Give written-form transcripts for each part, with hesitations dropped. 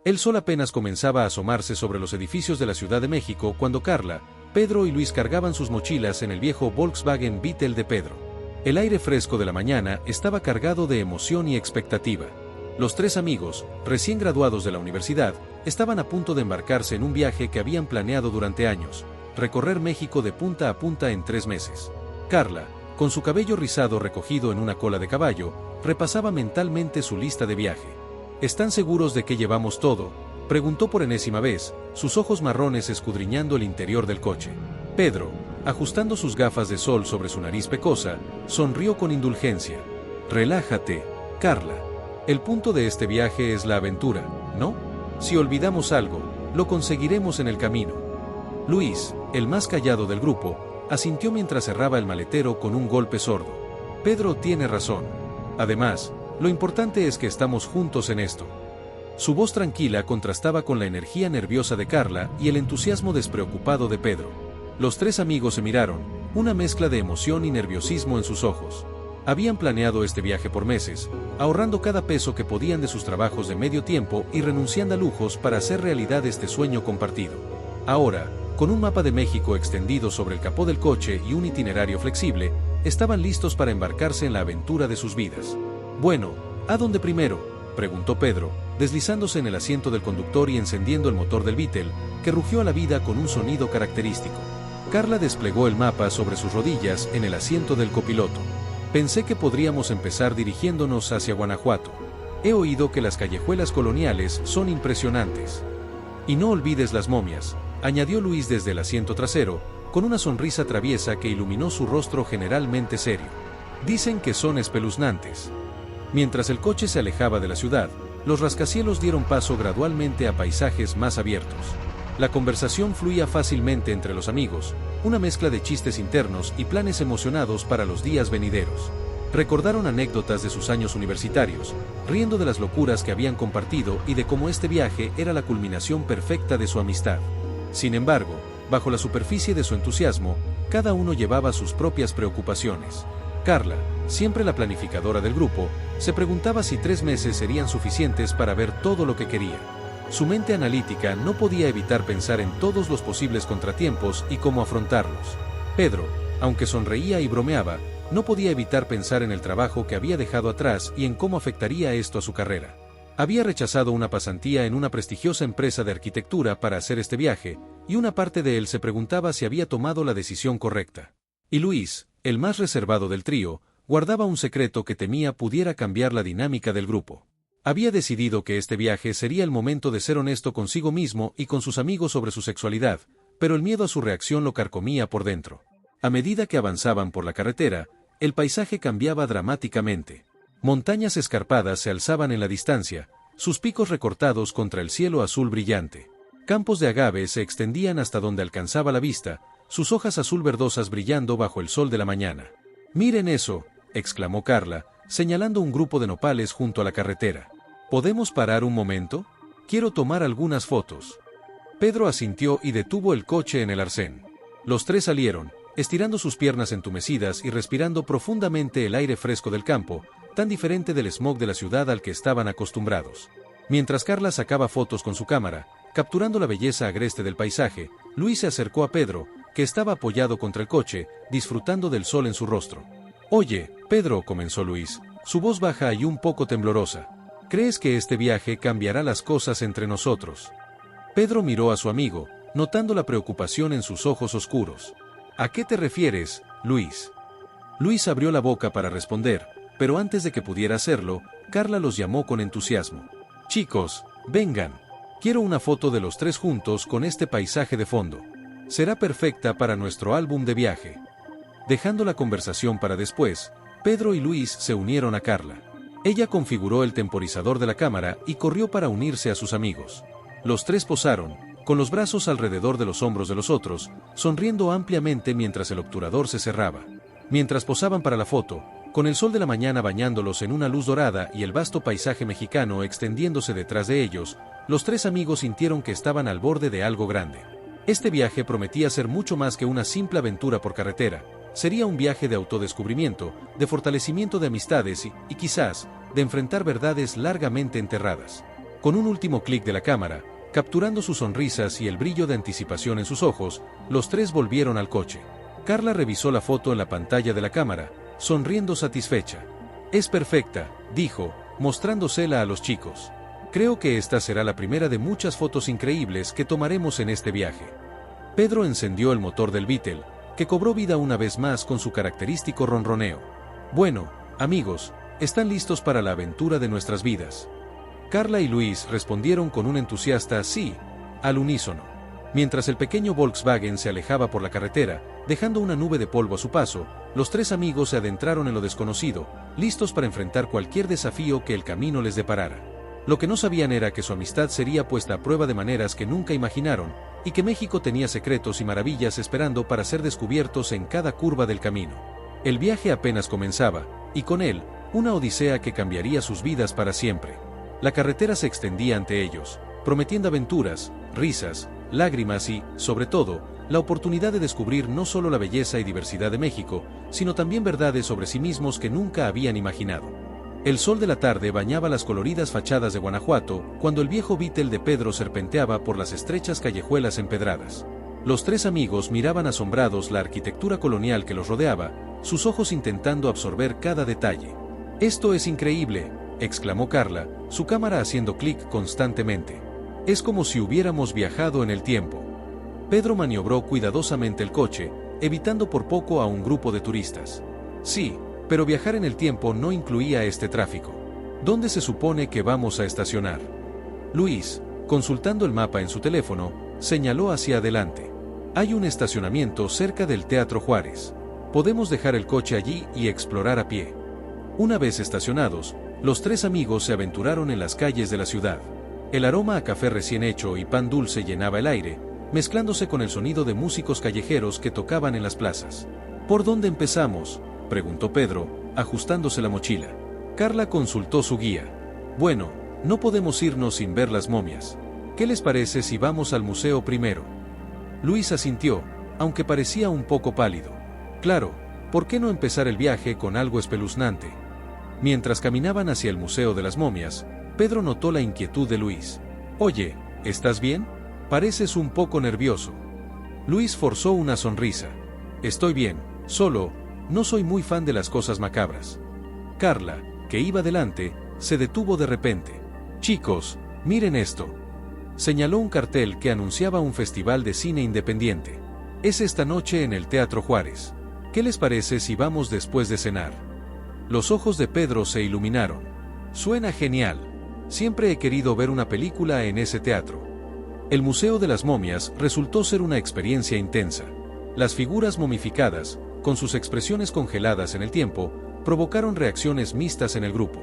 El sol apenas comenzaba a asomarse sobre los edificios de la Ciudad de México cuando Carla, Pedro y Luis cargaban sus mochilas en el viejo Volkswagen Beetle de Pedro. El aire fresco de la mañana estaba cargado de emoción y expectativa. Los tres amigos, recién graduados de la universidad, estaban a punto de embarcarse en un viaje que habían planeado durante años: recorrer México de punta a punta en 3 meses. Carla, con su cabello rizado recogido en una cola de caballo, repasaba mentalmente su lista de viaje. ¿Están seguros de que llevamos todo?, preguntó por enésima vez, sus ojos marrones escudriñando el interior del coche. Pedro, ajustando sus gafas de sol sobre su nariz pecosa, sonrió con indulgencia. Relájate, Carla. El punto de este viaje es la aventura, ¿no? Si olvidamos algo, lo conseguiremos en el camino. Luis, el más callado del grupo, asintió mientras cerraba el maletero con un golpe sordo. Pedro tiene razón. Además, lo importante es que estamos juntos en esto. Su voz tranquila contrastaba con la energía nerviosa de Carla y el entusiasmo despreocupado de Pedro. Los tres amigos se miraron, una mezcla de emoción y nerviosismo en sus ojos. Habían planeado este viaje por meses, ahorrando cada peso que podían de sus trabajos de medio tiempo y renunciando a lujos para hacer realidad este sueño compartido. Ahora, con un mapa de México extendido sobre el capó del coche y un itinerario flexible, estaban listos para embarcarse en la aventura de sus vidas. Bueno, ¿a dónde primero?, preguntó Pedro, deslizándose en el asiento del conductor y encendiendo el motor del Beetle, que rugió a la vida con un sonido característico. Carla desplegó el mapa sobre sus rodillas en el asiento del copiloto. Pensé que podríamos empezar dirigiéndonos hacia Guanajuato. He oído que las callejuelas coloniales son impresionantes. Y no olvides las momias, añadió Luis desde el asiento trasero, con una sonrisa traviesa que iluminó su rostro generalmente serio. Dicen que son espeluznantes. Mientras el coche se alejaba de la ciudad, los rascacielos dieron paso gradualmente a paisajes más abiertos. La conversación fluía fácilmente entre los amigos, una mezcla de chistes internos y planes emocionados para los días venideros. Recordaron anécdotas de sus años universitarios, riendo de las locuras que habían compartido y de cómo este viaje era la culminación perfecta de su amistad. Sin embargo, bajo la superficie de su entusiasmo, cada uno llevaba sus propias preocupaciones. Carla, siempre la planificadora del grupo, se preguntaba si 3 meses serían suficientes para ver todo lo que quería. Su mente analítica no podía evitar pensar en todos los posibles contratiempos y cómo afrontarlos. Pedro, aunque sonreía y bromeaba, no podía evitar pensar en el trabajo que había dejado atrás y en cómo afectaría esto a su carrera. Había rechazado una pasantía en una prestigiosa empresa de arquitectura para hacer este viaje, y una parte de él se preguntaba si había tomado la decisión correcta. Y Luis, el más reservado del trío, guardaba un secreto que temía pudiera cambiar la dinámica del grupo. Había decidido que este viaje sería el momento de ser honesto consigo mismo y con sus amigos sobre su sexualidad, pero el miedo a su reacción lo carcomía por dentro. A medida que avanzaban por la carretera, el paisaje cambiaba dramáticamente. Montañas escarpadas se alzaban en la distancia, sus picos recortados contra el cielo azul brillante. Campos de agave se extendían hasta donde alcanzaba la vista, sus hojas azul verdosas brillando bajo el sol de la mañana. «Miren eso», exclamó Carla, señalando un grupo de nopales junto a la carretera. «¿Podemos parar un momento? Quiero tomar algunas fotos». Pedro asintió y detuvo el coche en el arcén. Los tres salieron, estirando sus piernas entumecidas y respirando profundamente el aire fresco del campo, tan diferente del smog de la ciudad al que estaban acostumbrados. Mientras Carla sacaba fotos con su cámara, capturando la belleza agreste del paisaje, Luis se acercó a Pedro, que estaba apoyado contra el coche, disfrutando del sol en su rostro. «Oye, Pedro», comenzó Luis, su voz baja y un poco temblorosa, «¿crees que este viaje cambiará las cosas entre nosotros?». Pedro miró a su amigo, notando la preocupación en sus ojos oscuros. «¿A qué te refieres, Luis?». Luis abrió la boca para responder, pero antes de que pudiera hacerlo, Carla los llamó con entusiasmo. «Chicos, vengan. Quiero una foto de los tres juntos con este paisaje de fondo. Será perfecta para nuestro álbum de viaje». Dejando la conversación para después, Pedro y Luis se unieron a Carla. Ella configuró el temporizador de la cámara y corrió para unirse a sus amigos. Los tres posaron, con los brazos alrededor de los hombros de los otros, sonriendo ampliamente mientras el obturador se cerraba. Mientras posaban para la foto, con el sol de la mañana bañándolos en una luz dorada y el vasto paisaje mexicano extendiéndose detrás de ellos, los tres amigos sintieron que estaban al borde de algo grande. Este viaje prometía ser mucho más que una simple aventura por carretera. Sería un viaje de autodescubrimiento, de fortalecimiento de amistades y quizás, de enfrentar verdades largamente enterradas. Con un último clic de la cámara, capturando sus sonrisas y el brillo de anticipación en sus ojos, los tres volvieron al coche. Carla revisó la foto en la pantalla de la cámara, sonriendo satisfecha. «Es perfecta», dijo, mostrándosela a los chicos. «Creo que esta será la primera de muchas fotos increíbles que tomaremos en este viaje». Pedro encendió el motor del Beetle, que cobró vida una vez más con su característico ronroneo. «Bueno, amigos, ¿están listos para la aventura de nuestras vidas?». Carla y Luis respondieron con un entusiasta sí, al unísono. Mientras el pequeño Volkswagen se alejaba por la carretera, dejando una nube de polvo a su paso, los tres amigos se adentraron en lo desconocido, listos para enfrentar cualquier desafío que el camino les deparara. Lo que no sabían era que su amistad sería puesta a prueba de maneras que nunca imaginaron, y que México tenía secretos y maravillas esperando para ser descubiertos en cada curva del camino. El viaje apenas comenzaba, y con él, una odisea que cambiaría sus vidas para siempre. La carretera se extendía ante ellos, prometiendo aventuras, risas, lágrimas y, sobre todo, la oportunidad de descubrir no solo la belleza y diversidad de México, sino también verdades sobre sí mismos que nunca habían imaginado. El sol de la tarde bañaba las coloridas fachadas de Guanajuato, cuando el viejo Beetle de Pedro serpenteaba por las estrechas callejuelas empedradas. Los tres amigos miraban asombrados la arquitectura colonial que los rodeaba, sus ojos intentando absorber cada detalle. «Esto es increíble», exclamó Carla, su cámara haciendo clic constantemente. «Es como si hubiéramos viajado en el tiempo». Pedro maniobró cuidadosamente el coche, evitando por poco a un grupo de turistas. «Sí, pero viajar en el tiempo no incluía este tráfico. ¿Dónde se supone que vamos a estacionar?». Luis, consultando el mapa en su teléfono, señaló hacia adelante. «Hay un estacionamiento cerca del Teatro Juárez. Podemos dejar el coche allí y explorar a pie». Una vez estacionados, los tres amigos se aventuraron en las calles de la ciudad. El aroma a café recién hecho y pan dulce llenaba el aire, mezclándose con el sonido de músicos callejeros que tocaban en las plazas. «¿Por dónde empezamos?», preguntó Pedro, ajustándose la mochila. Carla consultó su guía. «Bueno, no podemos irnos sin ver las momias. ¿Qué les parece si vamos al museo primero?». Luis asintió, aunque parecía un poco pálido. «Claro, ¿por qué no empezar el viaje con algo espeluznante?». Mientras caminaban hacia el Museo de las Momias, Pedro notó la inquietud de Luis. «Oye, ¿estás bien? Pareces un poco nervioso». Luis forzó una sonrisa. «Estoy bien, solo, no soy muy fan de las cosas macabras». Carla, que iba delante, se detuvo de repente. «Chicos, miren esto». Señaló un cartel que anunciaba un festival de cine independiente. «Es esta noche en el Teatro Juárez. ¿Qué les parece si vamos después de cenar?». Los ojos de Pedro se iluminaron. «Suena genial. Siempre he querido ver una película en ese teatro». El Museo de las Momias resultó ser una experiencia intensa. Las figuras momificadas, con sus expresiones congeladas en el tiempo, provocaron reacciones mixtas en el grupo.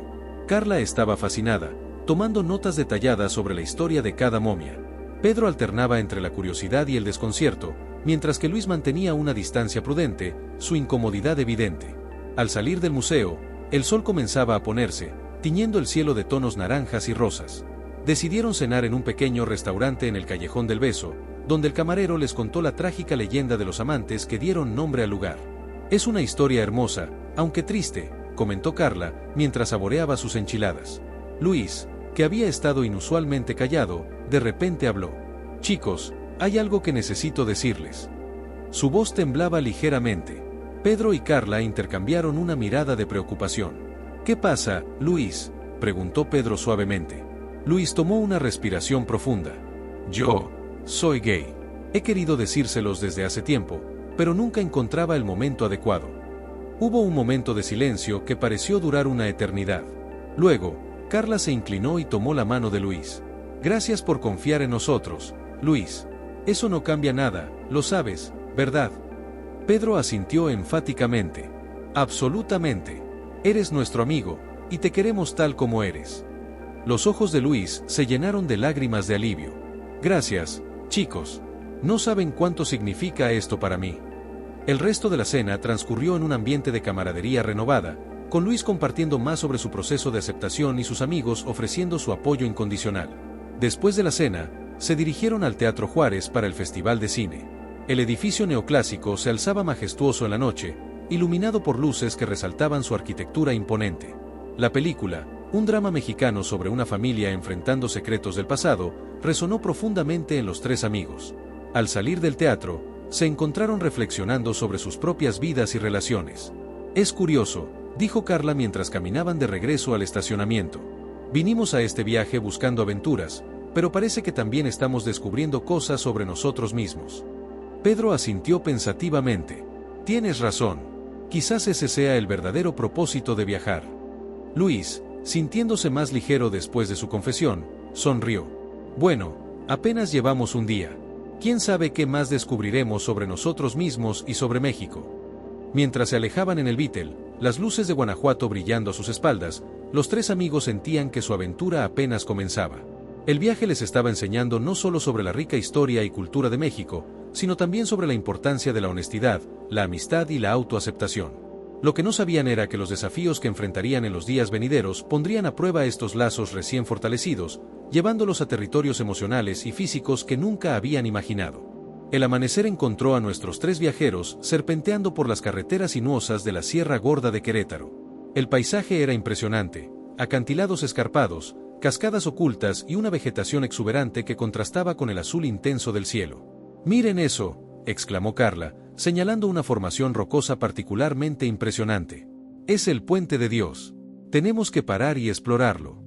Carla estaba fascinada, tomando notas detalladas sobre la historia de cada momia. Pedro alternaba entre la curiosidad y el desconcierto, mientras que Luis mantenía una distancia prudente, su incomodidad evidente. Al salir del museo, el sol comenzaba a ponerse, tiñendo el cielo de tonos naranjas y rosas. Decidieron cenar en un pequeño restaurante en el Callejón del Beso, donde el camarero les contó la trágica leyenda de los amantes que dieron nombre al lugar. «Es una historia hermosa, aunque triste», comentó Carla, mientras saboreaba sus enchiladas. Luis, que había estado inusualmente callado, de repente habló. «Chicos, hay algo que necesito decirles». Su voz temblaba ligeramente. Pedro y Carla intercambiaron una mirada de preocupación. «¿Qué pasa, Luis?», preguntó Pedro suavemente. Luis tomó una respiración profunda. «Yo soy gay. He querido decírselos desde hace tiempo, pero nunca encontraba el momento adecuado». Hubo un momento de silencio que pareció durar una eternidad. Luego, Carla se inclinó y tomó la mano de Luis. «Gracias por confiar en nosotros, Luis. Eso no cambia nada, lo sabes, ¿verdad?». Pedro asintió enfáticamente. «Absolutamente. Eres nuestro amigo, y te queremos tal como eres». Los ojos de Luis se llenaron de lágrimas de alivio. «Gracias, chicos. No saben cuánto significa esto para mí». El resto de la cena transcurrió en un ambiente de camaradería renovada, con Luis compartiendo más sobre su proceso de aceptación y sus amigos ofreciendo su apoyo incondicional. Después de la cena, se dirigieron al Teatro Juárez para el Festival de Cine. El edificio neoclásico se alzaba majestuoso en la noche, iluminado por luces que resaltaban su arquitectura imponente. La película, Un drama mexicano sobre una familia enfrentando secretos del pasado resonó profundamente en los tres amigos. Al salir del teatro, se encontraron reflexionando sobre sus propias vidas y relaciones. Es curioso, dijo Carla mientras caminaban de regreso al estacionamiento. Vinimos a este viaje buscando aventuras, pero parece que también estamos descubriendo cosas sobre nosotros mismos. Pedro asintió pensativamente. Tienes razón. Quizás ese sea el verdadero propósito de viajar. Luis, sintiéndose más ligero después de su confesión, sonrió. Bueno, apenas llevamos un día. ¿Quién sabe qué más descubriremos sobre nosotros mismos y sobre México? Mientras se alejaban en el Beetle, las luces de Guanajuato brillando a sus espaldas, los tres amigos sentían que su aventura apenas comenzaba. El viaje les estaba enseñando no solo sobre la rica historia y cultura de México, sino también sobre la importancia de la honestidad, la amistad y la autoaceptación. Lo que no sabían era que los desafíos que enfrentarían en los días venideros pondrían a prueba estos lazos recién fortalecidos, llevándolos a territorios emocionales y físicos que nunca habían imaginado. El amanecer encontró a nuestros tres viajeros serpenteando por las carreteras sinuosas de la Sierra Gorda de Querétaro. El paisaje era impresionante, acantilados escarpados, cascadas ocultas y una vegetación exuberante que contrastaba con el azul intenso del cielo. «Miren eso», exclamó Carla, señalando una formación rocosa particularmente impresionante. «Es el Puente de Dios. Tenemos que parar y explorarlo».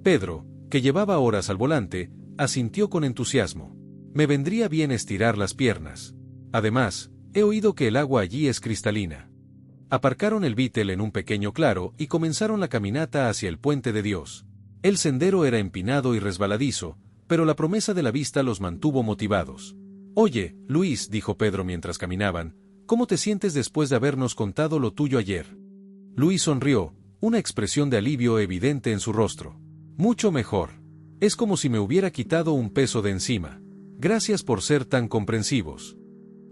Pedro, que llevaba horas al volante, asintió con entusiasmo. «Me vendría bien estirar las piernas. Además, he oído que el agua allí es cristalina». Aparcaron el Beetle en un pequeño claro y comenzaron la caminata hacia el Puente de Dios. El sendero era empinado y resbaladizo, pero la promesa de la vista los mantuvo motivados. «Oye, Luis», dijo Pedro mientras caminaban, «¿cómo te sientes después de habernos contado lo tuyo ayer?» Luis sonrió, una expresión de alivio evidente en su rostro. «Mucho mejor. Es como si me hubiera quitado un peso de encima. Gracias por ser tan comprensivos».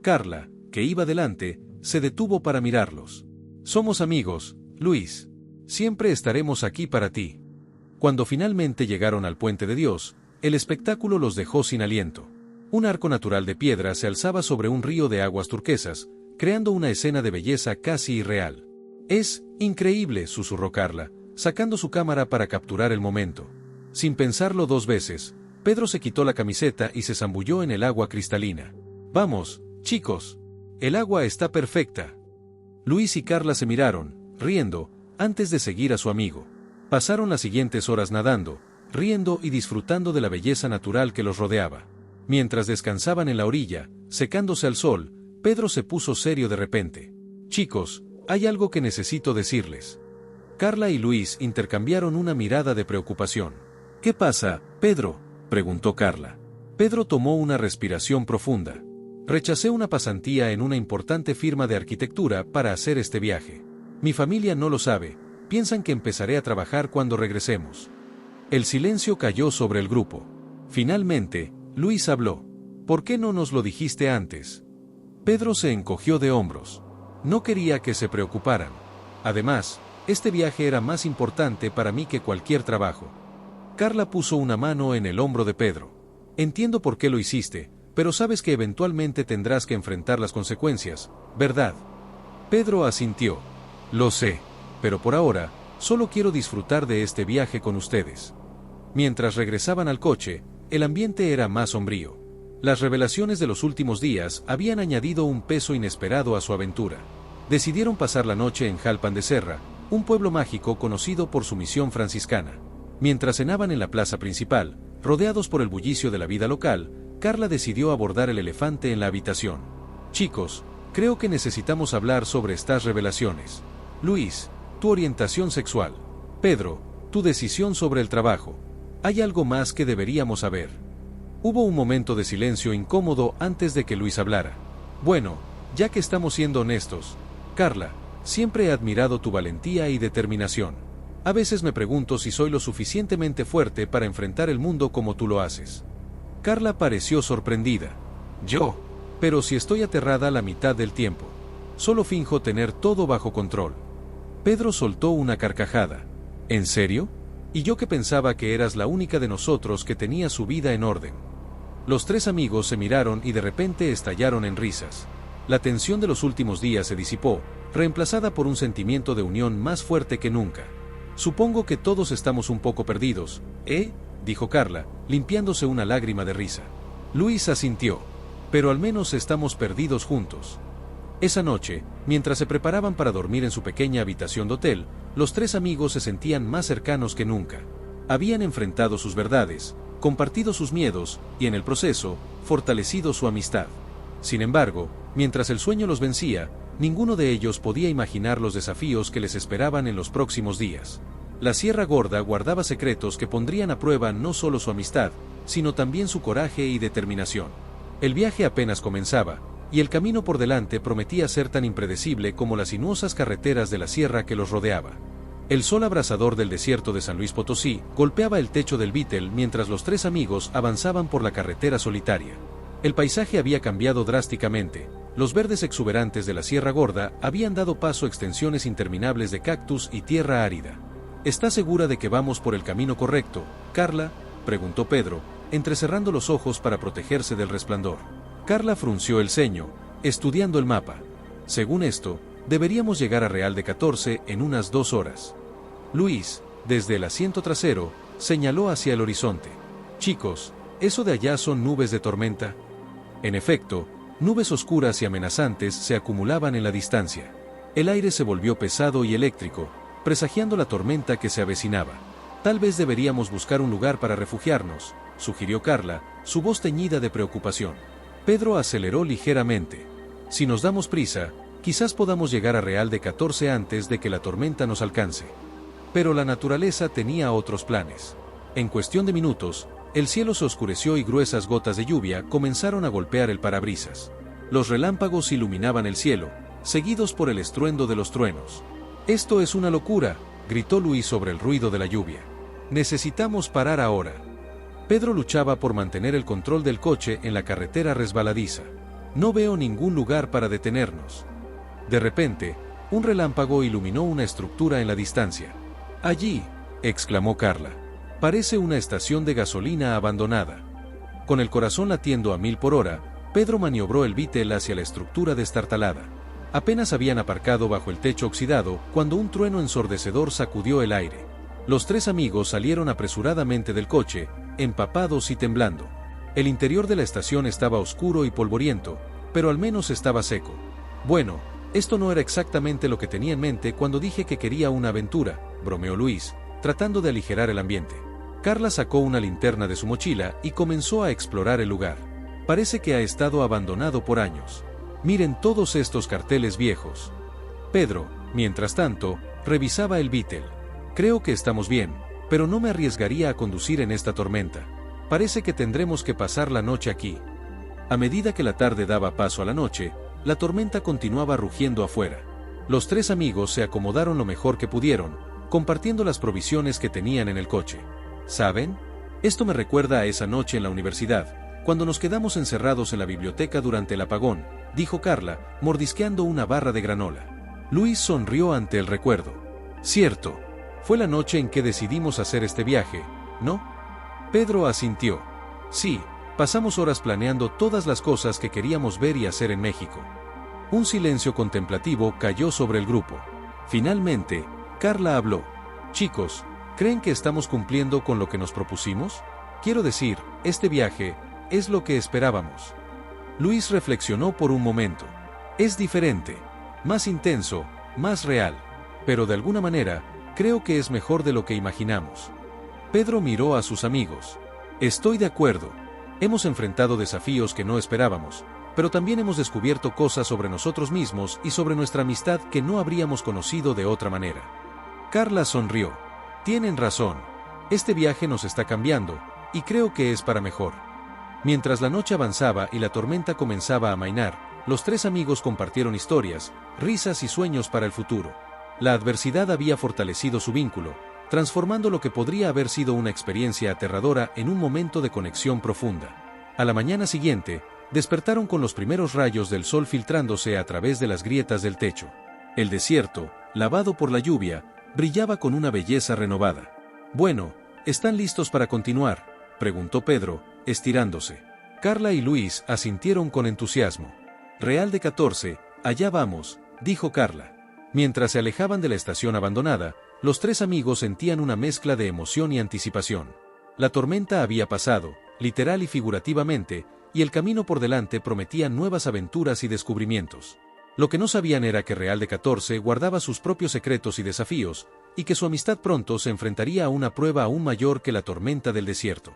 Carla, que iba delante, se detuvo para mirarlos. «Somos amigos, Luis. Siempre estaremos aquí para ti». Cuando finalmente llegaron al Puente de Dios, el espectáculo los dejó sin aliento. Un arco natural de piedra se alzaba sobre un río de aguas turquesas, creando una escena de belleza casi irreal. «Es increíble», susurró Carla, sacando su cámara para capturar el momento. Sin pensarlo dos veces, Pedro se quitó la camiseta y se zambulló en el agua cristalina. «Vamos, chicos. El agua está perfecta». Luis y Carla se miraron, riendo, antes de seguir a su amigo. Pasaron las siguientes horas nadando, riendo y disfrutando de la belleza natural que los rodeaba. Mientras descansaban en la orilla, secándose al sol, Pedro se puso serio de repente. «Chicos, hay algo que necesito decirles». Carla y Luis intercambiaron una mirada de preocupación. «¿Qué pasa, Pedro?», preguntó Carla. Pedro tomó una respiración profunda. «Rechacé una pasantía en una importante firma de arquitectura para hacer este viaje. Mi familia no lo sabe, piensan que empezaré a trabajar cuando regresemos». El silencio cayó sobre el grupo. Finalmente, Luis habló. «¿Por qué no nos lo dijiste antes?». Pedro se encogió de hombros. «No quería que se preocuparan. Además, este viaje era más importante para mí que cualquier trabajo». Carla puso una mano en el hombro de Pedro. «Entiendo por qué lo hiciste, pero sabes que eventualmente tendrás que enfrentar las consecuencias, ¿verdad?». Pedro asintió. «Lo sé, pero por ahora, solo quiero disfrutar de este viaje con ustedes». Mientras regresaban al coche, el ambiente era más sombrío. Las revelaciones de los últimos días habían añadido un peso inesperado a su aventura. Decidieron pasar la noche en Jalpan de Serra, un pueblo mágico conocido por su misión franciscana. Mientras cenaban en la plaza principal, rodeados por el bullicio de la vida local, Carla decidió abordar el elefante en la habitación. «Chicos, creo que necesitamos hablar sobre estas revelaciones. Luis, tu orientación sexual. Pedro, tu decisión sobre el trabajo. Hay algo más que deberíamos saber». Hubo un momento de silencio incómodo antes de que Luis hablara. «Bueno, ya que estamos siendo honestos, Carla, siempre he admirado tu valentía y determinación. A veces me pregunto si soy lo suficientemente fuerte para enfrentar el mundo como tú lo haces». Carla pareció sorprendida. «¿Yo? Pero si estoy aterrada la mitad del tiempo. Solo finjo tener todo bajo control». Pedro soltó una carcajada. «¿En serio? Y yo que pensaba que eras la única de nosotros que tenía su vida en orden». Los tres amigos se miraron y de repente estallaron en risas. La tensión de los últimos días se disipó, reemplazada por un sentimiento de unión más fuerte que nunca. Supongo que todos estamos un poco perdidos, ¿eh?, dijo Carla, limpiándose una lágrima de risa. Luis asintió. Pero al menos estamos perdidos juntos. Esa noche, mientras se preparaban para dormir en su pequeña habitación de hotel, los tres amigos se sentían más cercanos que nunca. Habían enfrentado sus verdades, compartido sus miedos y, en el proceso, fortalecido su amistad. Sin embargo, mientras el sueño los vencía, ninguno de ellos podía imaginar los desafíos que les esperaban en los próximos días. La Sierra Gorda guardaba secretos que pondrían a prueba no solo su amistad, sino también su coraje y determinación. El viaje apenas comenzaba, y el camino por delante prometía ser tan impredecible como las sinuosas carreteras de la sierra que los rodeaba. El sol abrasador del desierto de San Luis Potosí golpeaba el techo del Beetle mientras los tres amigos avanzaban por la carretera solitaria. El paisaje había cambiado drásticamente. Los verdes exuberantes de la Sierra Gorda habían dado paso a extensiones interminables de cactus y tierra árida. ¿Estás segura de que vamos por el camino correcto, Carla?, preguntó Pedro, entrecerrando los ojos para protegerse del resplandor. Carla frunció el ceño, estudiando el mapa. Según esto, deberíamos llegar a Real de 14 en unas 2 horas. Luis, desde el asiento trasero, señaló hacia el horizonte. Chicos, ¿eso de allá son nubes de tormenta? En efecto, nubes oscuras y amenazantes se acumulaban en la distancia. El aire se volvió pesado y eléctrico, presagiando la tormenta que se avecinaba. Tal vez deberíamos buscar un lugar para refugiarnos, sugirió Carla, su voz teñida de preocupación. Pedro aceleró ligeramente. Si nos damos prisa, quizás podamos llegar a Real de 14 antes de que la tormenta nos alcance. Pero la naturaleza tenía otros planes. En cuestión de minutos, el cielo se oscureció y gruesas gotas de lluvia comenzaron a golpear el parabrisas. Los relámpagos iluminaban el cielo, seguidos por el estruendo de los truenos. «Esto es una locura», gritó Luis sobre el ruido de la lluvia. «Necesitamos parar ahora». Pedro luchaba por mantener el control del coche en la carretera resbaladiza. «No veo ningún lugar para detenernos». De repente, un relámpago iluminó una estructura en la distancia. «Allí», exclamó Carla. «Parece una estación de gasolina abandonada». Con el corazón latiendo a 1000 por hora, Pedro maniobró el Beetle hacia la estructura destartalada. Apenas habían aparcado bajo el techo oxidado cuando un trueno ensordecedor sacudió el aire. Los tres amigos salieron apresuradamente del coche, empapados y temblando. El interior de la estación estaba oscuro y polvoriento, pero al menos estaba seco. «Bueno, esto no era exactamente lo que tenía en mente cuando dije que quería una aventura», bromeó Luis, tratando de aligerar el ambiente. Carla sacó una linterna de su mochila y comenzó a explorar el lugar. «Parece que ha estado abandonado por años. Miren todos estos carteles viejos». Pedro, mientras tanto, revisaba el Beetle. «Creo que estamos bien, pero no me arriesgaría a conducir en esta tormenta. Parece que tendremos que pasar la noche aquí». A medida que la tarde daba paso a la noche, la tormenta continuaba rugiendo afuera. Los tres amigos se acomodaron lo mejor que pudieron, compartiendo las provisiones que tenían en el coche. ¿Saben? Esto me recuerda a esa noche en la universidad, cuando nos quedamos encerrados en la biblioteca durante el apagón, dijo Carla, mordisqueando una barra de granola. Luis sonrió ante el recuerdo. «Cierto. Fue la noche en que decidimos hacer este viaje, ¿no?». Pedro asintió. «Sí, pasamos horas planeando todas las cosas que queríamos ver y hacer en México». Un silencio contemplativo cayó sobre el grupo. Finalmente, Carla habló. «Chicos, ¿creen que estamos cumpliendo con lo que nos propusimos? Quiero decir, este viaje es lo que esperábamos». Luis reflexionó por un momento. «Es diferente, más intenso, más real, pero de alguna manera, creo que es mejor de lo que imaginamos». Pedro miró a sus amigos. «Estoy de acuerdo. Hemos enfrentado desafíos que no esperábamos, pero también hemos descubierto cosas sobre nosotros mismos y sobre nuestra amistad que no habríamos conocido de otra manera». Carla sonrió. «Tienen razón. Este viaje nos está cambiando, y creo que es para mejor». Mientras la noche avanzaba y la tormenta comenzaba a amainar, los tres amigos compartieron historias, risas y sueños para el futuro. La adversidad había fortalecido su vínculo, transformando lo que podría haber sido una experiencia aterradora en un momento de conexión profunda. A la mañana siguiente, despertaron con los primeros rayos del sol filtrándose a través de las grietas del techo. El desierto, lavado por la lluvia, brillaba con una belleza renovada. «Bueno, ¿están listos para continuar?», preguntó Pedro, estirándose. Carla y Luis asintieron con entusiasmo. «Real de 14, allá vamos», dijo Carla. Mientras se alejaban de la estación abandonada, Los tres amigos sentían una mezcla de emoción y anticipación. La tormenta había pasado, literal y figurativamente, y el camino por delante prometía nuevas aventuras y descubrimientos. Lo que no sabían era que Real de 14 guardaba sus propios secretos y desafíos, y que su amistad pronto se enfrentaría a una prueba aún mayor que la tormenta del desierto.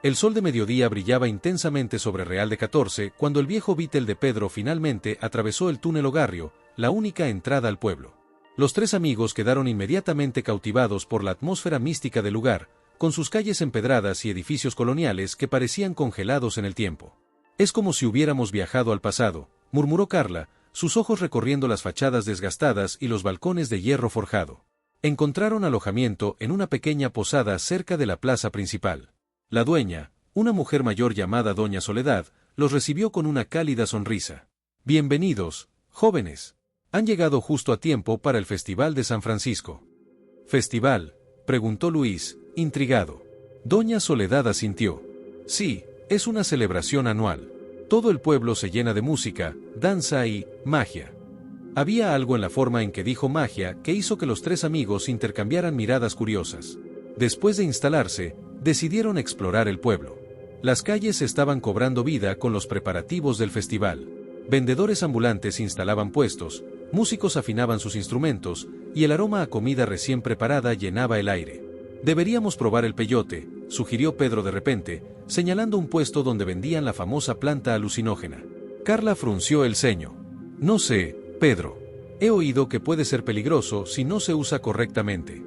El sol de mediodía brillaba intensamente sobre Real de 14 cuando el viejo Beetle de Pedro finalmente atravesó el túnel Ogarrio, la única entrada al pueblo. Los tres amigos quedaron inmediatamente cautivados por la atmósfera mística del lugar, con sus calles empedradas y edificios coloniales que parecían congelados en el tiempo. «Es como si hubiéramos viajado al pasado», murmuró Carla, sus ojos recorriendo las fachadas desgastadas y los balcones de hierro forjado. Encontraron alojamiento en una pequeña posada cerca de la plaza principal. La dueña, una mujer mayor llamada Doña Soledad, los recibió con una cálida sonrisa. «Bienvenidos, jóvenes. Han llegado justo a tiempo para el Festival de San Francisco». «¿Festival?», preguntó Luis, intrigado. Doña Soledad asintió. «Sí, es una celebración anual. Todo el pueblo se llena de música, danza y magia». Había algo en la forma en que dijo magia que hizo que los tres amigos intercambiaran miradas curiosas. Después de instalarse, decidieron explorar el pueblo. Las calles estaban cobrando vida con los preparativos del festival. Vendedores ambulantes instalaban puestos, músicos afinaban sus instrumentos, y el aroma a comida recién preparada llenaba el aire. «Deberíamos probar el peyote», sugirió Pedro de repente, señalando un puesto donde vendían la famosa planta alucinógena. Carla frunció el ceño. «No sé, Pedro. He oído que puede ser peligroso si no se usa correctamente».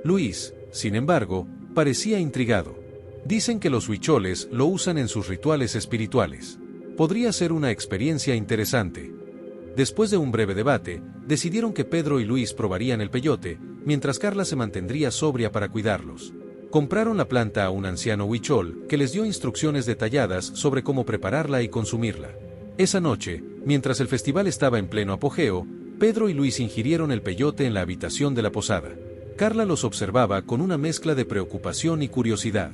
Luis, sin embargo, parecía intrigado. «Dicen que los huicholes lo usan en sus rituales espirituales. Podría ser una experiencia interesante». Después de un breve debate, decidieron que Pedro y Luis probarían el peyote, mientras Carla se mantendría sobria para cuidarlos. Compraron la planta a un anciano huichol, que les dio instrucciones detalladas sobre cómo prepararla y consumirla. Esa noche, mientras el festival estaba en pleno apogeo, Pedro y Luis ingirieron el peyote en la habitación de la posada. Carla los observaba con una mezcla de preocupación y curiosidad.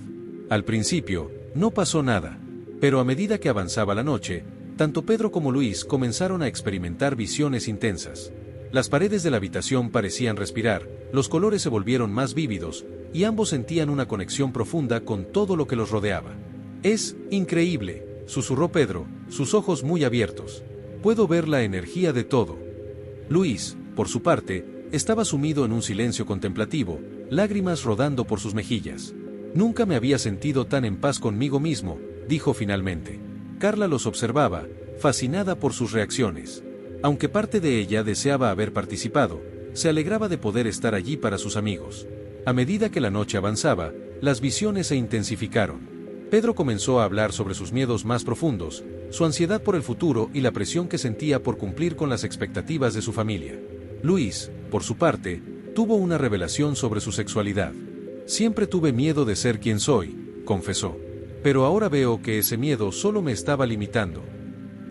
Al principio, no pasó nada, pero a medida que avanzaba la noche, tanto Pedro como Luis comenzaron a experimentar visiones intensas. Las paredes de la habitación parecían respirar, los colores se volvieron más vívidos, y ambos sentían una conexión profunda con todo lo que los rodeaba. «Es increíble», susurró Pedro, sus ojos muy abiertos. «Puedo ver la energía de todo». Luis, por su parte, estaba sumido en un silencio contemplativo, lágrimas rodando por sus mejillas. «Nunca me había sentido tan en paz conmigo mismo», dijo finalmente. Carla los observaba, fascinada por sus reacciones. Aunque parte de ella deseaba haber participado, se alegraba de poder estar allí para sus amigos. A medida que la noche avanzaba, las visiones se intensificaron. Pedro comenzó a hablar sobre sus miedos más profundos, su ansiedad por el futuro y la presión que sentía por cumplir con las expectativas de su familia. Luis, por su parte, tuvo una revelación sobre su sexualidad. «Siempre tuve miedo de ser quien soy», confesó. «Pero ahora veo que ese miedo solo me estaba limitando».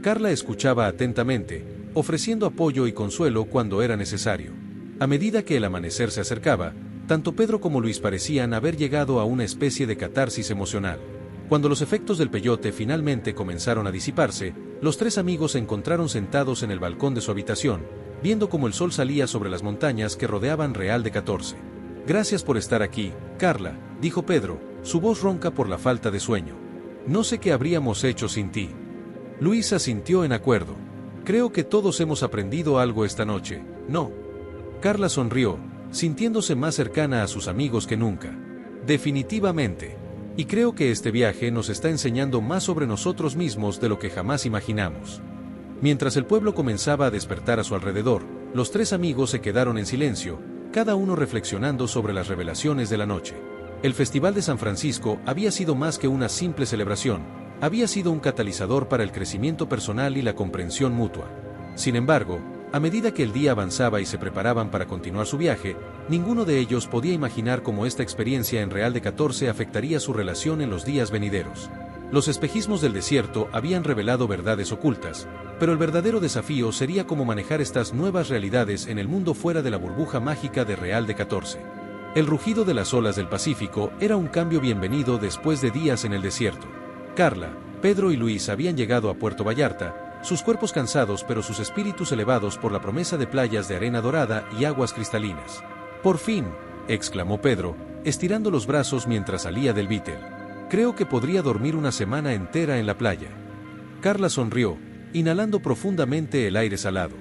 Carla escuchaba atentamente, ofreciendo apoyo y consuelo cuando era necesario. A medida que el amanecer se acercaba, tanto Pedro como Luis parecían haber llegado a una especie de catarsis emocional. Cuando los efectos del peyote finalmente comenzaron a disiparse, los tres amigos se encontraron sentados en el balcón de su habitación, viendo cómo el sol salía sobre las montañas que rodeaban Real de 14. «Gracias por estar aquí, Carla», dijo Pedro, su voz ronca por la falta de sueño. «No sé qué habríamos hecho sin ti». Luis asintió en acuerdo. «Creo que todos hemos aprendido algo esta noche, ¿no?». Carla sonrió, sintiéndose más cercana a sus amigos que nunca. «Definitivamente. Y creo que este viaje nos está enseñando más sobre nosotros mismos de lo que jamás imaginamos». Mientras el pueblo comenzaba a despertar a su alrededor, los tres amigos se quedaron en silencio, cada uno reflexionando sobre las revelaciones de la noche. El Festival de San Francisco había sido más que una simple celebración, había sido un catalizador para el crecimiento personal y la comprensión mutua. Sin embargo, a medida que el día avanzaba y se preparaban para continuar su viaje, ninguno de ellos podía imaginar cómo esta experiencia en Real de 14 afectaría su relación en los días venideros. Los espejismos del desierto habían revelado verdades ocultas, pero el verdadero desafío sería cómo manejar estas nuevas realidades en el mundo fuera de la burbuja mágica de Real de 14. El rugido de las olas del Pacífico era un cambio bienvenido después de días en el desierto. Carla, Pedro y Luis habían llegado a Puerto Vallarta, sus cuerpos cansados pero sus espíritus elevados por la promesa de playas de arena dorada y aguas cristalinas. Por fin, exclamó Pedro, estirando los brazos mientras salía del Beetle. Creo que podría dormir una semana entera en la playa. Carla sonrió, inhalando profundamente el aire salado.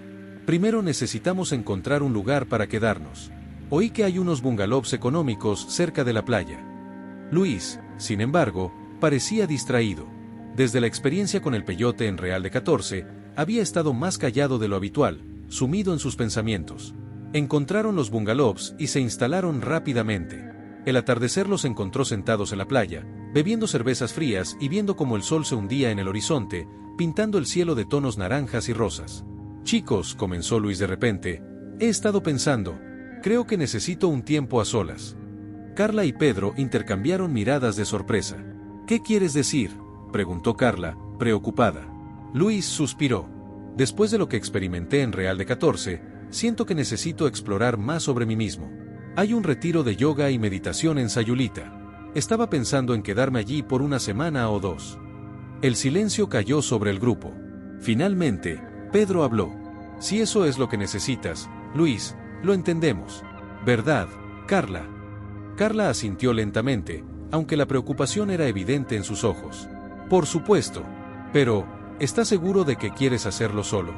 Primero necesitamos encontrar un lugar para quedarnos. Oí que hay unos bungalows económicos cerca de la playa. Luis, sin embargo, parecía distraído. Desde la experiencia con el peyote en Real de 14, había estado más callado de lo habitual, sumido en sus pensamientos. Encontraron los bungalows y se instalaron rápidamente. El atardecer los encontró sentados en la playa, bebiendo cervezas frías y viendo cómo el sol se hundía en el horizonte, pintando el cielo de tonos naranjas y rosas. Chicos, comenzó Luis de repente, he estado pensando, creo que necesito un tiempo a solas. Carla y Pedro intercambiaron miradas de sorpresa. ¿Qué quieres decir?, preguntó Carla, preocupada. Luis suspiró. Después de lo que experimenté en Real de 14, siento que necesito explorar más sobre mí mismo. Hay un retiro de yoga y meditación en Sayulita. Estaba pensando en quedarme allí por una semana o 2. El silencio cayó sobre el grupo. Finalmente, Pedro habló. Si eso es lo que necesitas, Luis, lo entendemos. ¿Verdad, Carla? Carla asintió lentamente, aunque la preocupación era evidente en sus ojos. Por supuesto. Pero, ¿estás seguro de que quieres hacerlo solo?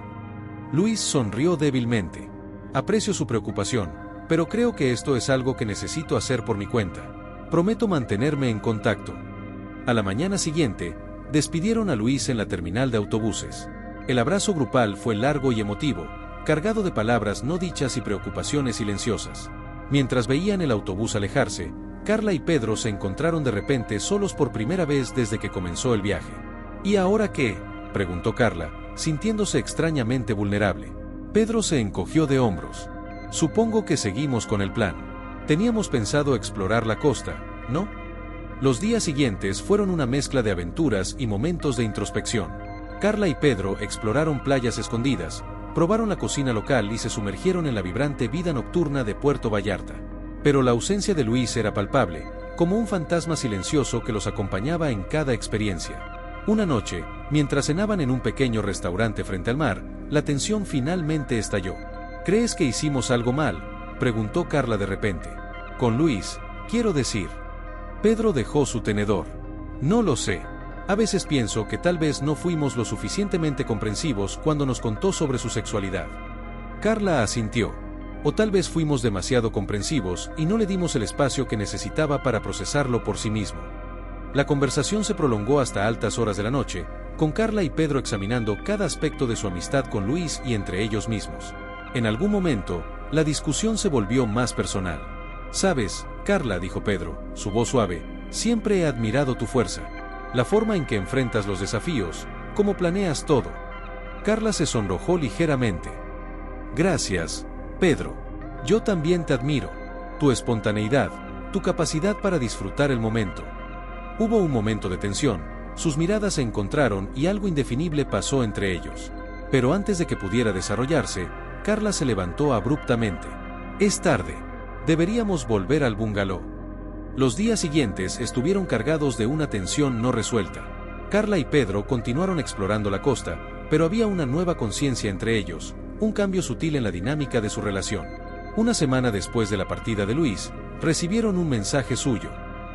Luis sonrió débilmente. Aprecio su preocupación, pero creo que esto es algo que necesito hacer por mi cuenta. Prometo mantenerme en contacto. A la mañana siguiente, despidieron a Luis en la terminal de autobuses. El abrazo grupal fue largo y emotivo, cargado de palabras no dichas y preocupaciones silenciosas. Mientras veían el autobús alejarse, Carla y Pedro se encontraron de repente solos por primera vez desde que comenzó el viaje. ¿Y ahora qué?, preguntó Carla, sintiéndose extrañamente vulnerable. Pedro se encogió de hombros. Supongo que seguimos con el plan. Teníamos pensado explorar la costa, ¿no? Los días siguientes fueron una mezcla de aventuras y momentos de introspección. Carla y Pedro exploraron playas escondidas, probaron la cocina local y se sumergieron en la vibrante vida nocturna de Puerto Vallarta. Pero la ausencia de Luis era palpable, como un fantasma silencioso que los acompañaba en cada experiencia. Una noche, mientras cenaban en un pequeño restaurante frente al mar, la tensión finalmente estalló. ¿Crees que hicimos algo mal?, preguntó Carla de repente. Con Luis, quiero decir. Pedro dejó su tenedor. No lo sé. A veces pienso que tal vez no fuimos lo suficientemente comprensivos cuando nos contó sobre su sexualidad. Carla asintió. O tal vez fuimos demasiado comprensivos y no le dimos el espacio que necesitaba para procesarlo por sí mismo. La conversación se prolongó hasta altas horas de la noche, con Carla y Pedro examinando cada aspecto de su amistad con Luis y entre ellos mismos. En algún momento, la discusión se volvió más personal. «Sabes, Carla», dijo Pedro, su voz suave, «siempre he admirado tu fuerza. La forma en que enfrentas los desafíos, cómo planeas todo». Carla se sonrojó ligeramente. «Gracias, Pedro. Yo también te admiro. Tu espontaneidad, tu capacidad para disfrutar el momento». Hubo un momento de tensión, sus miradas se encontraron y algo indefinible pasó entre ellos. Pero antes de que pudiera desarrollarse, Carla se levantó abruptamente. «Es tarde. Deberíamos volver al bungalow». Los días siguientes estuvieron cargados de una tensión no resuelta. Carla y Pedro continuaron explorando la costa, pero había una nueva conciencia entre ellos, un cambio sutil en la dinámica de su relación. Una semana después de la partida de Luis, recibieron un mensaje suyo.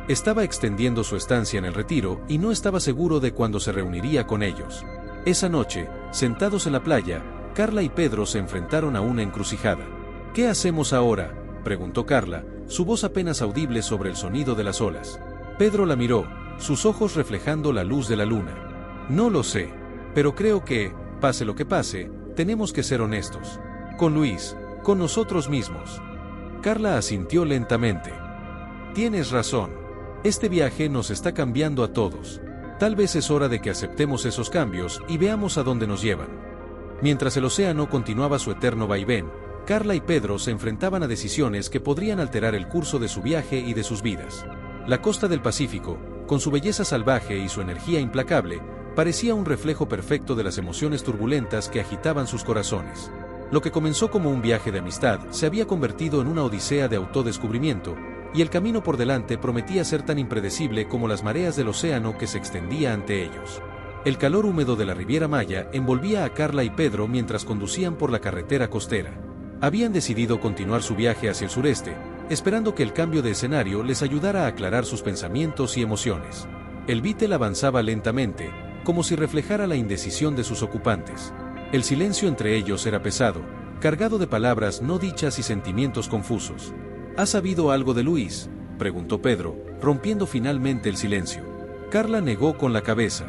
Estaba extendiendo su estancia en el retiro y no estaba seguro de cuándo se reuniría con ellos. Esa noche, sentados en la playa, Carla y Pedro se enfrentaron a una encrucijada. «¿Qué hacemos ahora?», preguntó Carla, su voz apenas audible sobre el sonido de las olas. Pedro la miró, sus ojos reflejando la luz de la luna. «No lo sé, pero creo que, pase lo que pase, tenemos que ser honestos. Con Luis, con nosotros mismos». Carla asintió lentamente. «Tienes razón. Este viaje nos está cambiando a todos. Tal vez es hora de que aceptemos esos cambios y veamos a dónde nos llevan». Mientras el océano continuaba su eterno vaivén, Carla y Pedro se enfrentaban a decisiones que podrían alterar el curso de su viaje y de sus vidas. La costa del Pacífico, con su belleza salvaje y su energía implacable, parecía un reflejo perfecto de las emociones turbulentas que agitaban sus corazones. Lo que comenzó como un viaje de amistad se había convertido en una odisea de autodescubrimiento, y el camino por delante prometía ser tan impredecible como las mareas del océano que se extendía ante ellos. El calor húmedo de la Riviera Maya envolvía a Carla y Pedro mientras conducían por la carretera costera. Habían decidido continuar su viaje hacia el sureste, esperando que el cambio de escenario les ayudara a aclarar sus pensamientos y emociones. El Beetle avanzaba lentamente, como si reflejara la indecisión de sus ocupantes. El silencio entre ellos era pesado, cargado de palabras no dichas y sentimientos confusos. ¿Has sabido algo de Luis?, preguntó Pedro, rompiendo finalmente el silencio. Carla negó con la cabeza.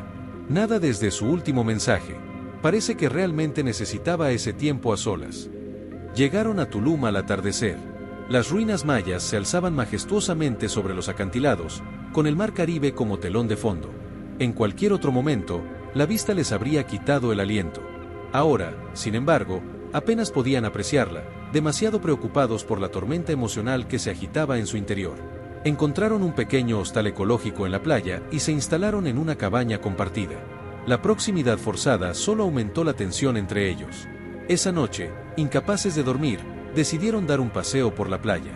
Nada desde su último mensaje. Parece que realmente necesitaba ese tiempo a solas. Llegaron a Tulum al atardecer. Las ruinas mayas se alzaban majestuosamente sobre los acantilados, con el mar Caribe como telón de fondo. En cualquier otro momento, la vista les habría quitado el aliento. Ahora, sin embargo, apenas podían apreciarla, demasiado preocupados por la tormenta emocional que se agitaba en su interior. Encontraron un pequeño hostal ecológico en la playa y se instalaron en una cabaña compartida. La proximidad forzada solo aumentó la tensión entre ellos. Esa noche, incapaces de dormir, decidieron dar un paseo por la playa.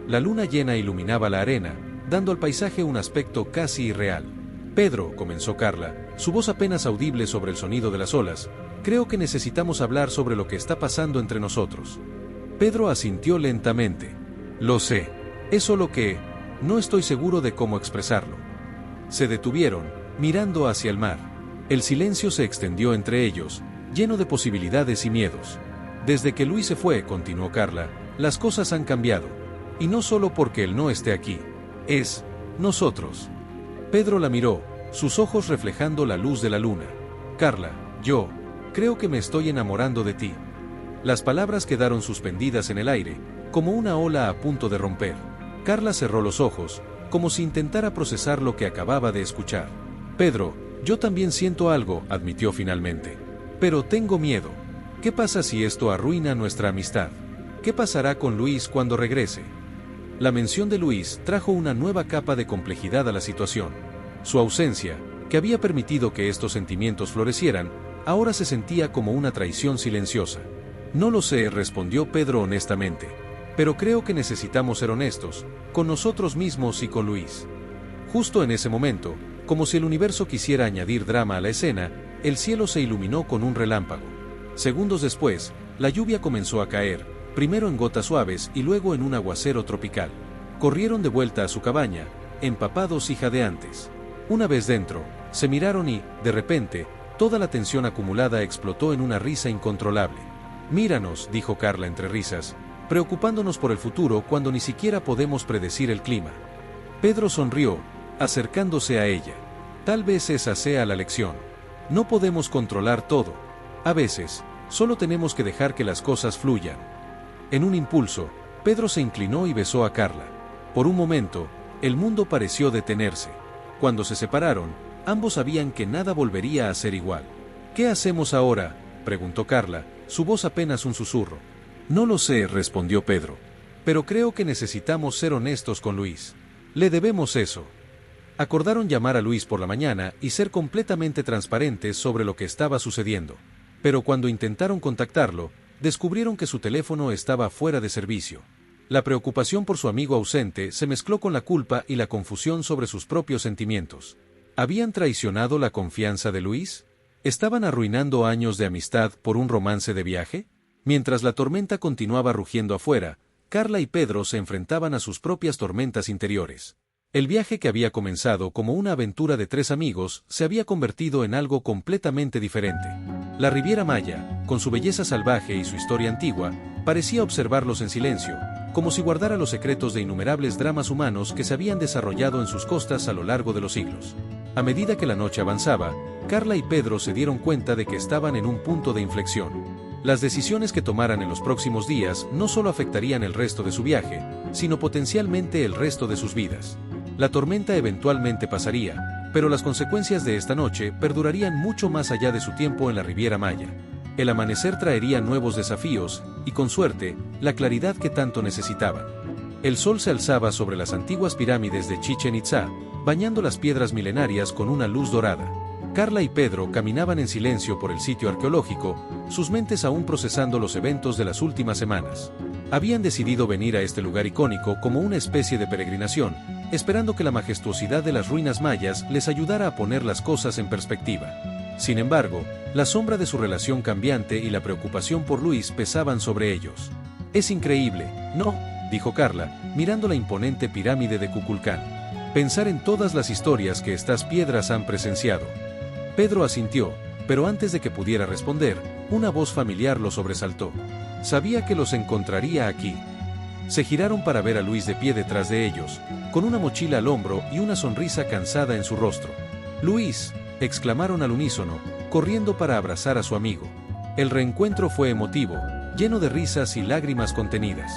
La luna llena iluminaba la arena, dando al paisaje un aspecto casi irreal. Pedro, comenzó Carla, su voz apenas audible sobre el sonido de las olas, creo que necesitamos hablar sobre lo que está pasando entre nosotros. Pedro asintió lentamente. Lo sé. Es solo que no estoy seguro de cómo expresarlo. Se detuvieron, mirando hacia el mar. El silencio se extendió entre ellos, lleno de posibilidades y miedos. Desde que Luis se fue, continuó Carla, las cosas han cambiado. Y no solo porque él no esté aquí. Es nosotros. Pedro la miró, sus ojos reflejando la luz de la luna. Carla, yo creo que me estoy enamorando de ti. Las palabras quedaron suspendidas en el aire, como una ola a punto de romper. Carla cerró los ojos, como si intentara procesar lo que acababa de escuchar. Pedro, yo también siento algo, admitió finalmente. Pero tengo miedo. ¿Qué pasa si esto arruina nuestra amistad? ¿Qué pasará con Luis cuando regrese? La mención de Luis trajo una nueva capa de complejidad a la situación. Su ausencia, que había permitido que estos sentimientos florecieran, ahora se sentía como una traición silenciosa. No lo sé, respondió Pedro honestamente. Pero creo que necesitamos ser honestos, con nosotros mismos y con Luis. Justo en ese momento, como si el universo quisiera añadir drama a la escena, el cielo se iluminó con un relámpago. Segundos después, la lluvia comenzó a caer, primero en gotas suaves y luego en un aguacero tropical. Corrieron de vuelta a su cabaña, empapados y jadeantes. Una vez dentro, se miraron y, de repente, toda la tensión acumulada explotó en una risa incontrolable. Míranos, dijo Carla entre risas, preocupándonos por el futuro cuando ni siquiera podemos predecir el clima. Pedro sonrió, acercándose a ella. Tal vez esa sea la lección. No podemos controlar todo. A veces, solo tenemos que dejar que las cosas fluyan. En un impulso, Pedro se inclinó y besó a Carla. Por un momento, el mundo pareció detenerse. Cuando se separaron, ambos sabían que nada volvería a ser igual. ¿Qué hacemos ahora?, preguntó Carla, su voz apenas un susurro. No lo sé, respondió Pedro. Pero creo que necesitamos ser honestos con Luis. Le debemos eso. Acordaron llamar a Luis por la mañana y ser completamente transparentes sobre lo que estaba sucediendo. Pero cuando intentaron contactarlo, descubrieron que su teléfono estaba fuera de servicio. La preocupación por su amigo ausente se mezcló con la culpa y la confusión sobre sus propios sentimientos. ¿Habían traicionado la confianza de Luis? ¿Estaban arruinando años de amistad por un romance de viaje? Mientras la tormenta continuaba rugiendo afuera, Carla y Pedro se enfrentaban a sus propias tormentas interiores. El viaje que había comenzado como una aventura de tres amigos se había convertido en algo completamente diferente. La Riviera Maya, con su belleza salvaje y su historia antigua, parecía observarlos en silencio, como si guardara los secretos de innumerables dramas humanos que se habían desarrollado en sus costas a lo largo de los siglos. A medida que la noche avanzaba, Carla y Pedro se dieron cuenta de que estaban en un punto de inflexión. Las decisiones que tomaran en los próximos días no solo afectarían el resto de su viaje, sino potencialmente el resto de sus vidas. La tormenta eventualmente pasaría, pero las consecuencias de esta noche perdurarían mucho más allá de su tiempo en la Riviera Maya. El amanecer traería nuevos desafíos, y con suerte, la claridad que tanto necesitaban. El sol se alzaba sobre las antiguas pirámides de Chichén Itzá, bañando las piedras milenarias con una luz dorada. Carla y Pedro caminaban en silencio por el sitio arqueológico, sus mentes aún procesando los eventos de las últimas semanas. Habían decidido venir a este lugar icónico como una especie de peregrinación, esperando que la majestuosidad de las ruinas mayas les ayudara a poner las cosas en perspectiva. Sin embargo, la sombra de su relación cambiante y la preocupación por Luis pesaban sobre ellos. Es increíble, ¿no?, dijo Carla, mirando la imponente pirámide de Kukulcán. Pensar en todas las historias que estas piedras han presenciado. Pedro asintió, pero antes de que pudiera responder, una voz familiar lo sobresaltó. Sabía que los encontraría aquí. Se giraron para ver a Luis de pie detrás de ellos, con una mochila al hombro y una sonrisa cansada en su rostro. «Luis», exclamaron al unísono, corriendo para abrazar a su amigo. El reencuentro fue emotivo, lleno de risas y lágrimas contenidas.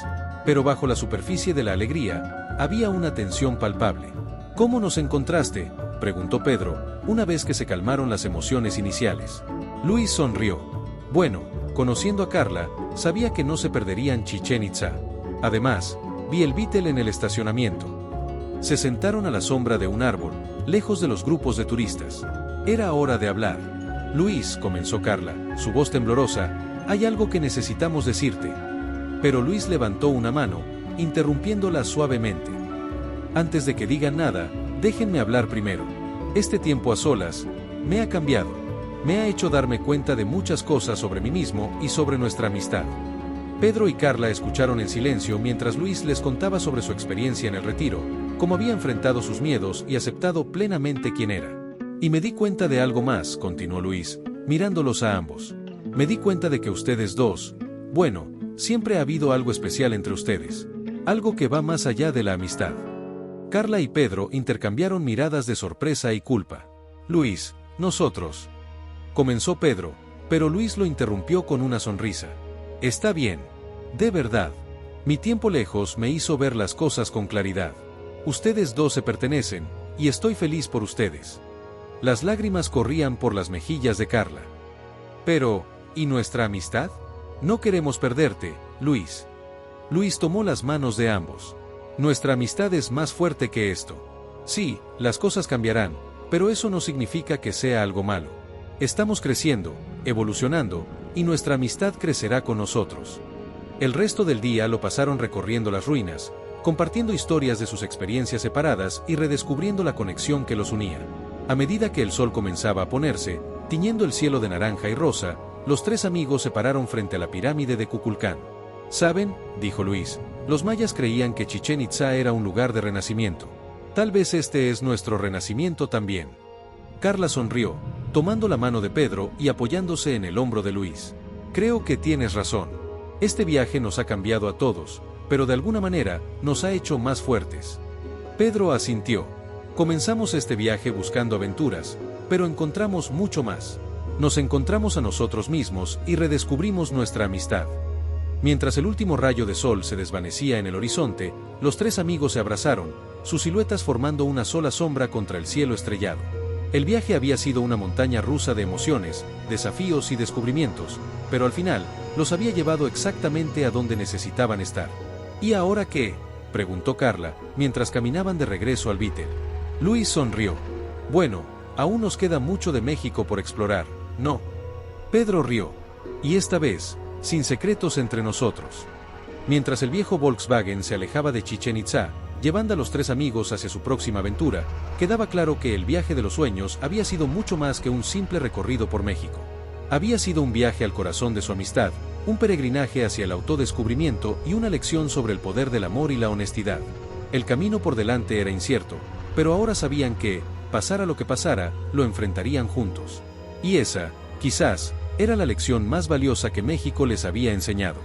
Pero bajo la superficie de la alegría, había una tensión palpable. «¿Cómo nos encontraste?», preguntó Pedro, una vez que se calmaron las emociones iniciales. Luis sonrió. «Bueno, conociendo a Carla, sabía que no se perderían Chichén Itzá. Además, vi el Beetle en el estacionamiento». Se sentaron a la sombra de un árbol, lejos de los grupos de turistas. Era hora de hablar. «Luis», comenzó Carla, su voz temblorosa, «hay algo que necesitamos decirte». Pero Luis levantó una mano, interrumpiéndola suavemente. «Antes de que digan nada, déjenme hablar primero. Este tiempo a solas me ha cambiado. Me ha hecho darme cuenta de muchas cosas sobre mí mismo y sobre nuestra amistad». Pedro y Carla escucharon en silencio mientras Luis les contaba sobre su experiencia en el retiro, cómo había enfrentado sus miedos y aceptado plenamente quién era. «Y me di cuenta de algo más», continuó Luis, mirándolos a ambos. «Me di cuenta de que ustedes dos, bueno, siempre ha habido algo especial entre ustedes. Algo que va más allá de la amistad». Carla y Pedro intercambiaron miradas de sorpresa y culpa. «Luis, nosotros», comenzó Pedro, pero Luis lo interrumpió con una sonrisa. «Está bien. De verdad. Mi tiempo lejos me hizo ver las cosas con claridad. Ustedes dos se pertenecen, y estoy feliz por ustedes». Las lágrimas corrían por las mejillas de Carla. «Pero, ¿y nuestra amistad? No queremos perderte, Luis». Luis tomó las manos de ambos. «Nuestra amistad es más fuerte que esto. Sí, las cosas cambiarán, pero eso no significa que sea algo malo. Estamos creciendo, evolucionando, y nuestra amistad crecerá con nosotros». El resto del día lo pasaron recorriendo las ruinas, compartiendo historias de sus experiencias separadas y redescubriendo la conexión que los unía. A medida que el sol comenzaba a ponerse, tiñendo el cielo de naranja y rosa, los tres amigos se pararon frente a la pirámide de Kukulcán. «¿Saben?», dijo Luis, «los mayas creían que Chichén Itzá era un lugar de renacimiento. Tal vez este es nuestro renacimiento también». Carla sonrió, tomando la mano de Pedro y apoyándose en el hombro de Luis. «Creo que tienes razón. Este viaje nos ha cambiado a todos, pero de alguna manera nos ha hecho más fuertes». Pedro asintió. «Comenzamos este viaje buscando aventuras, pero encontramos mucho más. Nos encontramos a nosotros mismos y redescubrimos nuestra amistad». Mientras el último rayo de sol se desvanecía en el horizonte, los tres amigos se abrazaron, sus siluetas formando una sola sombra contra el cielo estrellado. El viaje había sido una montaña rusa de emociones, desafíos y descubrimientos, pero al final, los había llevado exactamente a donde necesitaban estar. «¿Y ahora qué?», preguntó Carla, mientras caminaban de regreso al Beetle. Luis sonrió. «Bueno, aún nos queda mucho de México por explorar, ¿no?». Pedro rió. «Y esta vez, sin secretos entre nosotros». Mientras el viejo Volkswagen se alejaba de Chichén Itzá, llevando a los tres amigos hacia su próxima aventura, quedaba claro que el viaje de los sueños había sido mucho más que un simple recorrido por México. Había sido un viaje al corazón de su amistad, un peregrinaje hacia el autodescubrimiento y una lección sobre el poder del amor y la honestidad. El camino por delante era incierto, pero ahora sabían que, pasara lo que pasara, lo enfrentarían juntos. Y esa, quizás, era la lección más valiosa que México les había enseñado.